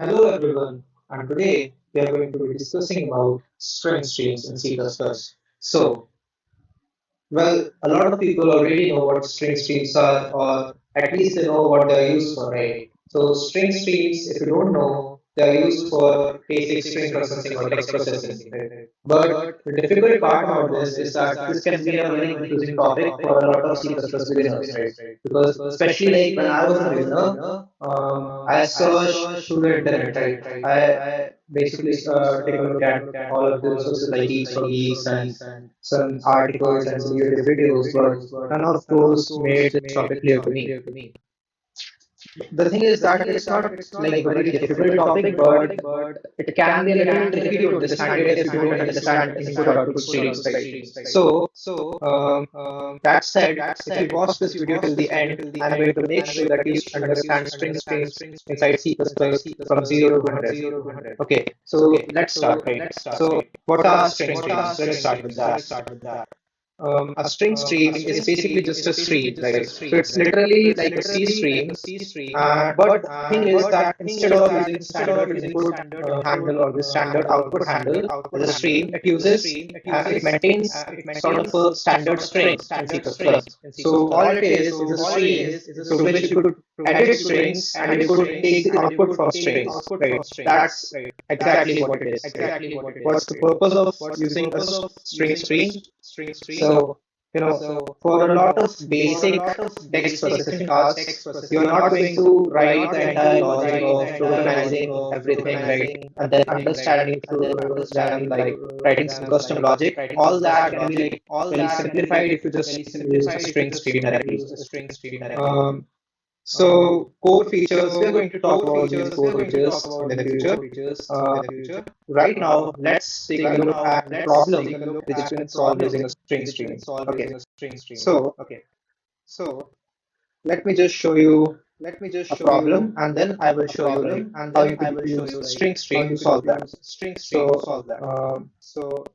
Hello everyone, and today we are going to be discussing about string streams in C++. So, a lot of people already know what string streams are, or at least they know what they are used for, right? So, string streams, if you don't know, they are used for basic string processing or text processing, right? But the difficult part about this is that this can be a very confusing topic for a lot of C++ beginners, right? Because especially like when I was a beginner, I searched through the internet, right? I basically take a look at all of the resources like Geeks for Geeks and some articles and some YouTube videos, but none of those made this topic clear to me. The thing is that it's not like a very difficult topic, but it can be a little tricky to understand it if you don't understand input-output streams, right? That said, if you watch this video till the end, I'm going to make sure that you understand string streams inside C++ from 0 to 100. Okay, so let's start, right? So what are string streams? Let's start with that. A string stream is basically just a stream, right? So it's literally like a C stream. But the thing is that instead of using standard input handle or the standard output handle as a stream, it maintains sort of a standard string in C++. So all it is a stream to which you could edit strings and you could take the output from strings, right? That's exactly what it is. What's the purpose of using a string stream? So, for a lot of basic text processing tasks, you're not going to write the entire logic of tokenizing everything, right? And then understanding through them, like writing some custom logic. All that can be like very simplified if you just use a string stream directly. Um, so core features, we're going to talk about these core features in the future. Right now, let's take a look at the problem which has been solved using a string stream. Okay, so let me just show you a problem, and then I will show you like how you can use string stream to solve that.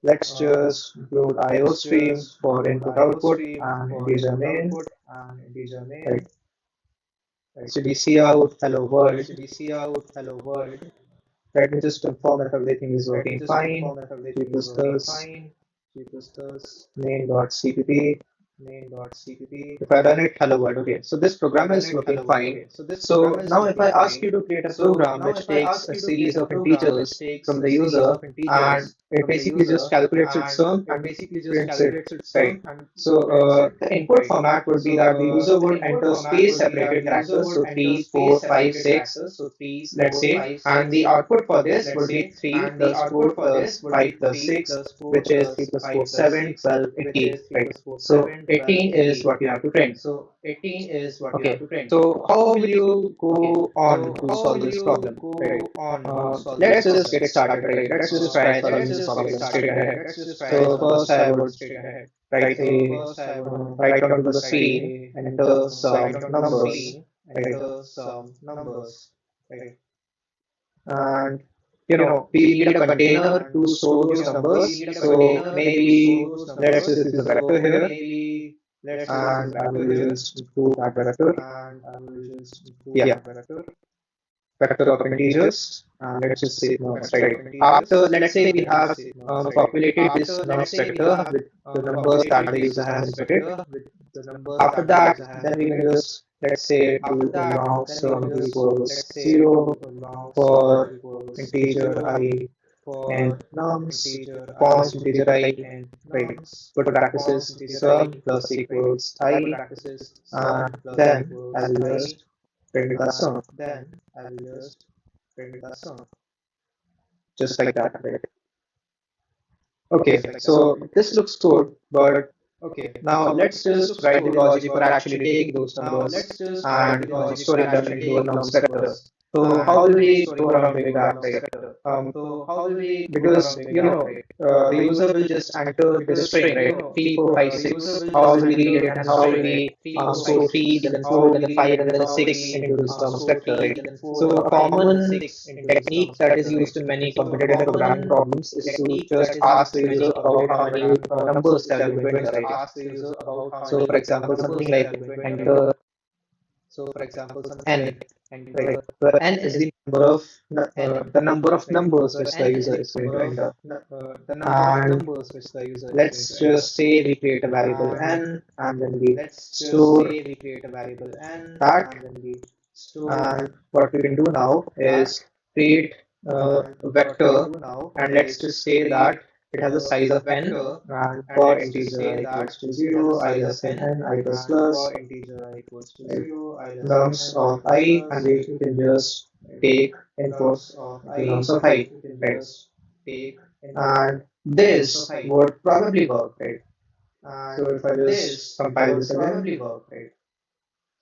Let's just include IO stream for input output and integer main. Right. CDC out, hello world. Let me just confirm that everything is working fine. G++, main.cpp. If I run it, hello world. Okay, so this program is working fine. So now if I ask you to create a program which takes a series of integers from the user and it basically just calculates its sum and prints it, right? So the input format would be that the user would enter space separated characters, so 3, 4, 5, 6, let's say, and the output for this would be 3 plus 4 plus 5 plus 6, which is 3 plus 4, 7, 12, 18, right? So 18 is what you have to print. Okay, so how will you go on to solve this problem? Right? Let's just get started, right? Let's just try solving this problem straight ahead. So first I would write write onto the screen and enter some numbers, right? And we need a container to store those numbers. So maybe let's just use a vector here, and I will just include that vector. Yeah, vector of integers. And let's just say right. After, let's say we have populated this nonce vector with the numbers that the user has inputted. After that, then we can just, let's say, do now sum equals 0 for integer I and nums, const integer I, right? But practices sum plus equals I, and then I will just print the sum. Just like that, right? Okay, so this looks good, but now let's just write the logic for actually taking those numbers and storing them into a nums vector. So how will we go around doing that, right? Because the user will just enter the string, right? 3, 4, 5, 6. How will we read it and how will we store 3, then 4, then 5, and then 6 into this nums vector, right? So a common technique that is used in many competitive programming problems is to just ask the user about how many numbers that you're going to write. So for example, something like enter n, right? Where n is the number of numbers which the user is going to enter. And let's just say we create a variable n, and then we store that. And what we can do now is create a vector, and let's just say that it has a size of n, and for integer I equals to 0, I of n, I plus plus, right, nums of I, and we can just take input the nums of I, right? And this would probably work, right? So if I just compile this again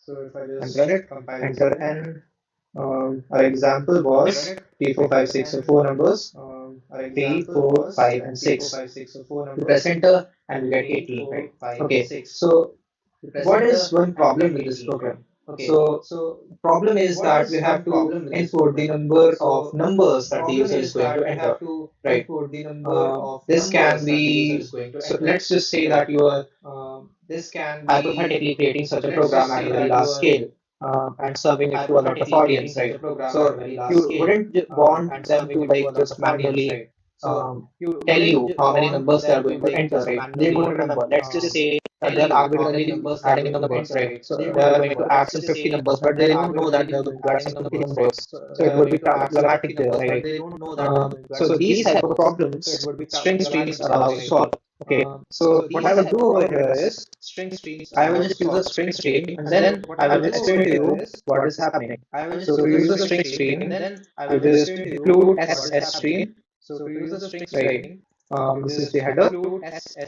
and run it, enter n. Our example was 3, 4, 5, 6, or 4 numbers, 3, 4, 5, and 6. We press enter and we get 18, right? Okay, so what is one problem with this program? So problem is that we have to input the number of numbers that the user is going to enter, right? This can be, so let's just say that you are hypothetically creating such a program at a very large scale, and serving it to a lot of audience, right? So you wouldn't want them to like just manually tell you how many numbers they are going to enter, right? They won't remember. Let's just say that they are arbitrarily adding numbers, right? So they are going to add some 50 numbers, but they don't know that they are going to add some 50 numbers. So it would be problematic there, right? So these type of problems, string streams allow to solve. Okay, so what I will do over here is I will just use a string stream, and then I will explain to you what is happening. So to use a string stream, you just include SS stream, right? This is the header,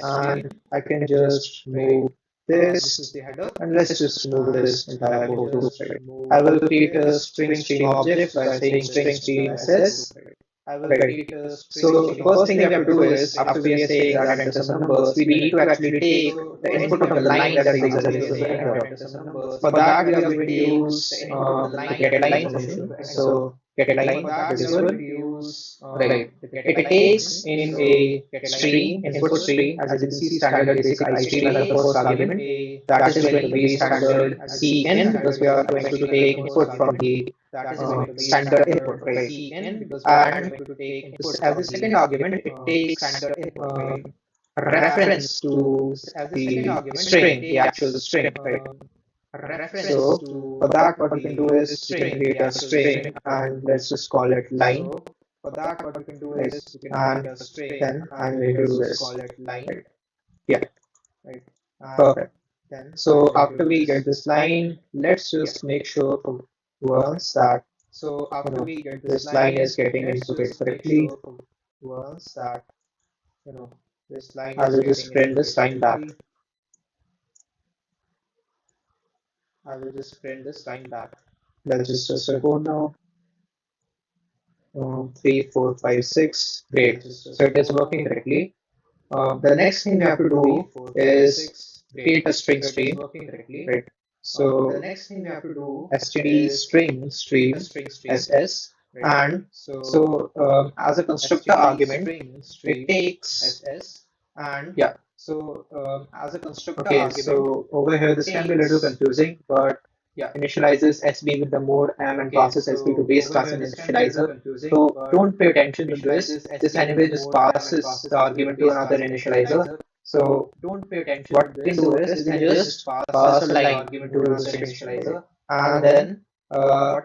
and I can just move this, and let's just move this entire code to, right? I will create a string stream object by saying string stream SS. Right. So the first thing we have to do is, after we are saying that enter some numbers, we need to actually take the input of the line that the user is going to enter. For that, we are going to use the get line function. So get line is equal, right? It takes in a stream, input stream, as you can see, standard basic I stream as the first argument. That is going to be standard CN, because we are going to take input from the standard input, right? And as the second argument, it takes a reference to the string, the actual string, right? So for that, what we can do is we can create a string, and let's just call it line, right? And then I'm going to do this, right? Yeah, perfect. So after we get this line, let's just make sure for once that this line is getting inputted correctly. I will just print this line back. Let's just test the code now. 3, 4, 5, 6. Great. So it is working correctly. The next thing we have to do is create a string stream, right? So std string ss, and so as a constructor argument, it takes, yeah. Okay, so over here this can be a little confusing, but initializes SB with the mode M and passes SB to base class and initializer. So don't pay attention to this. This anyway just passes the argument to another initializer. So what we can do is we can just pass a line to the string initializer, and then a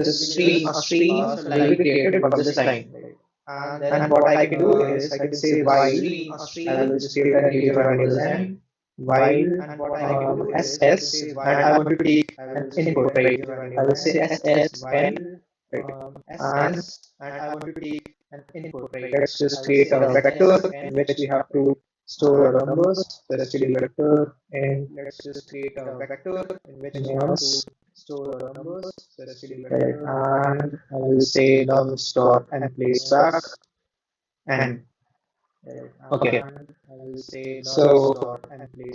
stream will be created from this line. And what I can do is I can say while, I will just create an integer variable n, while ss, and I want to take an input, right? I will say ss n, right? And let's just create a vector in which we have to store our numbers. So std vector, and numbers, right? And I will say nums dot n place back, and okay. So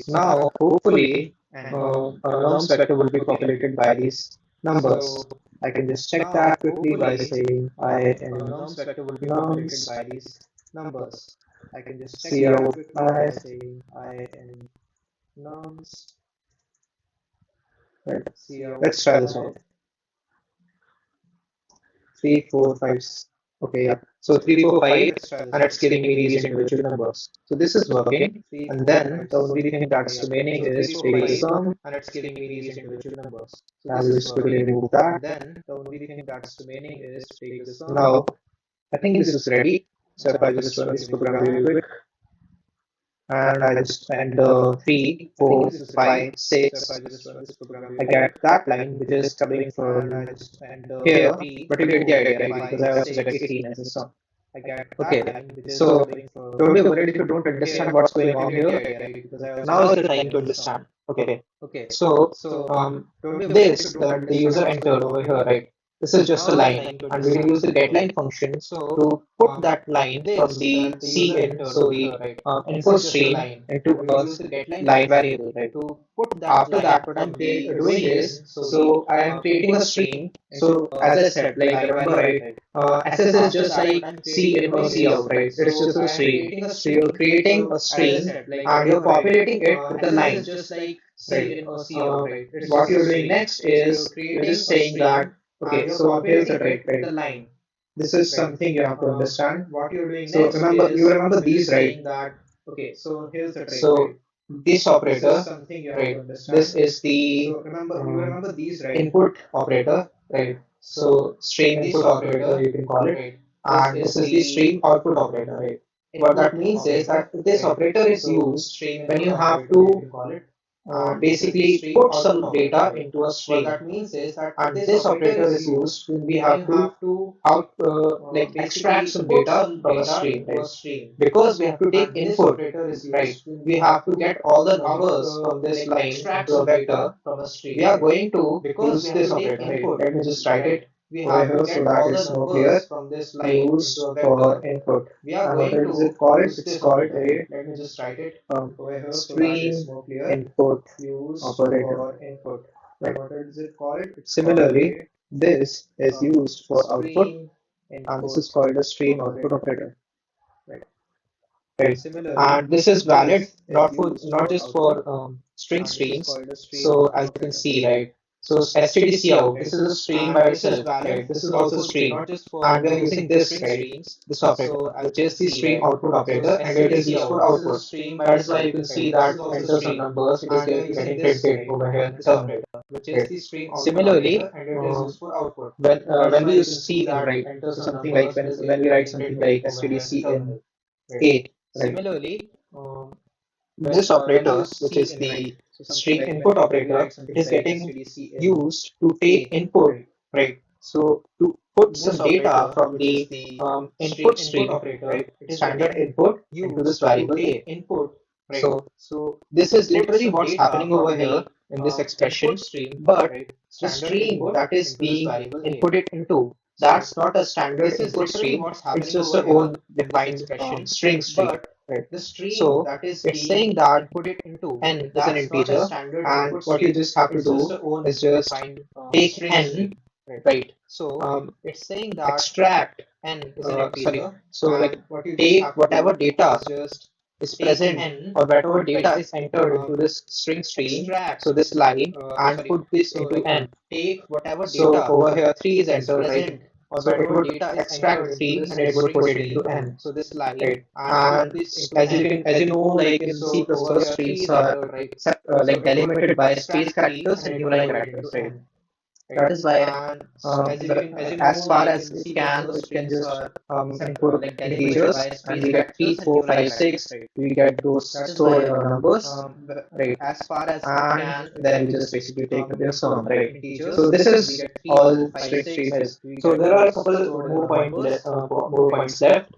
now hopefully our nums vector will be populated by these numbers. I can just check that quickly by saying I in nums cout I. Right. Let's try this out. 3, 4, 5. Okay, yeah. So 3, 4, 5, and it's giving me these individual numbers. So this is working, and then the only thing that's remaining is take the sum, and it's giving me these individual numbers. So I'll just quickly remove that. Then the only thing that's remaining is take the sum. Now I think this is ready. So if I just run this program really quick, and I just enter 3, 4, 5, 6. I get that line which is coming from here, but you get the idea, right? Because I also get 18 as a sum. Okay, so don't be worried if you don't understand what's going on here. Now is the time to understand. Okay, so this that the user entered over here, right? This is just a line, and we will use the getLine function to put that line from the cin, so the input stream, into a line variable, right? After that, what I'm doing is, so I am creating a stream. So as I said, like remember, right? SS is just like C in or C out, right? It's just a stream. So you're creating a stream and you're populating it with a line, right? What you're doing next is you're just saying that, okay, so here's the trick, right? This is something you have to understand. So remember, you remember these, right? So this operator, right? This is the input operator, right? So stream input operator, you can call it, and this is the stream output operator, right? What that means is that this operator is used when you have to basically put some data into a stream, and this operator is used when we have to like extract some data from a stream, right? Because we have to take input, right? We have to get all the numbers from this line into a vector. We are going to use this operator, right? Let me just write it over here so that it's more clear. Used for input. And what is it called? It's called a stream input operator. Right. Similarly, this is used for output, and this is called a stream output operator. Right. And this is valid not just for string streams. So as you can see, right? So stdc out, this is a stream by itself, right? This is also a stream, and we are using this, right? This operator, which is the stream output operator, and it is used for output. That is why you can see that enter some numbers, it is getting printed over here in the terminal. Right. Similarly, when we use C in, right? So something like when we write something like stdc in 8, right? This operator, which is the string input operator, it is getting used to take input, right? So to put some data from the input stream, right? Standard input into this variable A. So this is literally what's happening over here in this expression, but the stream that is being inputted into, that's not a standard input stream. It's just a own defined string stream. Right. So it's saying that n is an integer, and what you just have to do is just take n, right? Extract sorry. So like take whatever data is present or whatever data is entered into this string stream, so this line, and put this into n. So over here 3 is entered, right? So it would extract 3 and it would put it into n. Right. And as you know, like in C++, streams are like delimited by space characters and new line characters, right? That is why as far as it can just input integers, and we get 3, 4, 5, 6. We get those stored numbers, right? And then we just basically take their sum, right? So this is all stream is. So there are a couple more points left.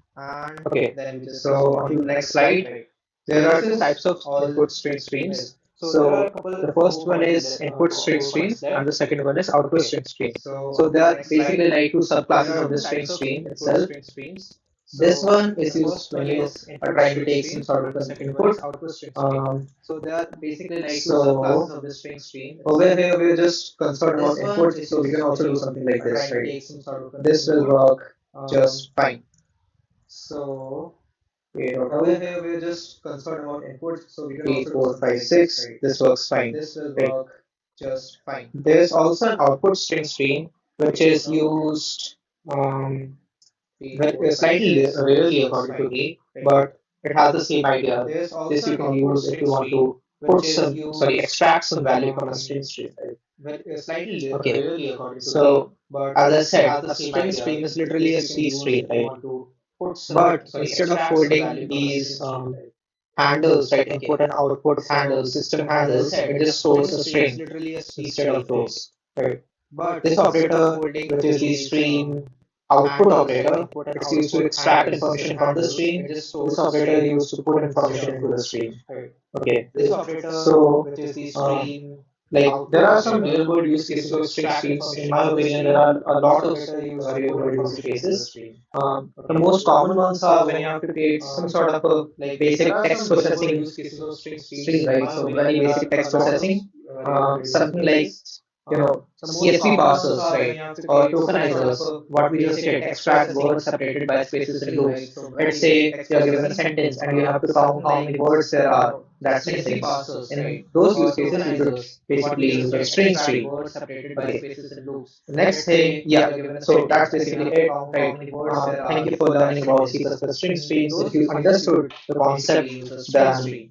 Okay, so on to the next slide. There are two types of input string streams. So the first one is input string stream, and the second one is output string stream. So they are basically like two subclasses of the string stream itself. This one is used when you are trying to take some sort of an input. So over here we're just concerned about input, so we can also do something like this, right? This will work just fine. Okay, over here we're just concerned about input, so we can 3, 4, 5, 6. This works fine. There's also an output string stream which is used um, slightly rarely according to me, but it has the same idea. This you can use if you want to put some, sorry, extract some value from a string stream, right? Okay, so as I said, a string stream is literally a C stream, right? But instead of holding these handles, right, input and output handles, system handles, it just stores a string instead of those, right? This operator, which is the stream output operator, it's used to extract information from the stream. This operator is used to put information into the stream. Okay, so like there are some real world use cases of string streams. In my opinion, there are a lot of real world use cases. The most common ones are when you have to create some sort of a basic text processing string, right? So very basic text processing, something like CSV parsers, right, or tokenizers. What we just did, extract words separated by spaces and loops. Let's say you're given a sentence and you have to count how many words there are that sentence. In those use cases, you should basically use a string stream. Okay. The next thing, yeah. So that's basically it, right? Thank you for learning about C++ string streams. If you understood the concept, then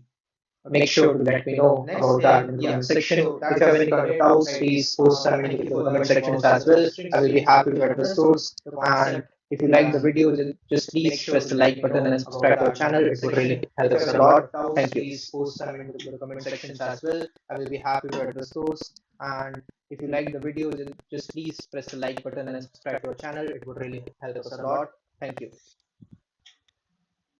make sure to let me know about that in the comment section. If you have any kind of doubts, please post them in the comment sections as well. I will be happy to address those. And if you like the video, then just please press the like button and subscribe to our channel. It would really help us a lot. Thank you. Please post them in the comment sections as well. I will be happy to address those. And if you like the video, then just please press the like button and subscribe to our channel. It would really help us a lot. Thank you.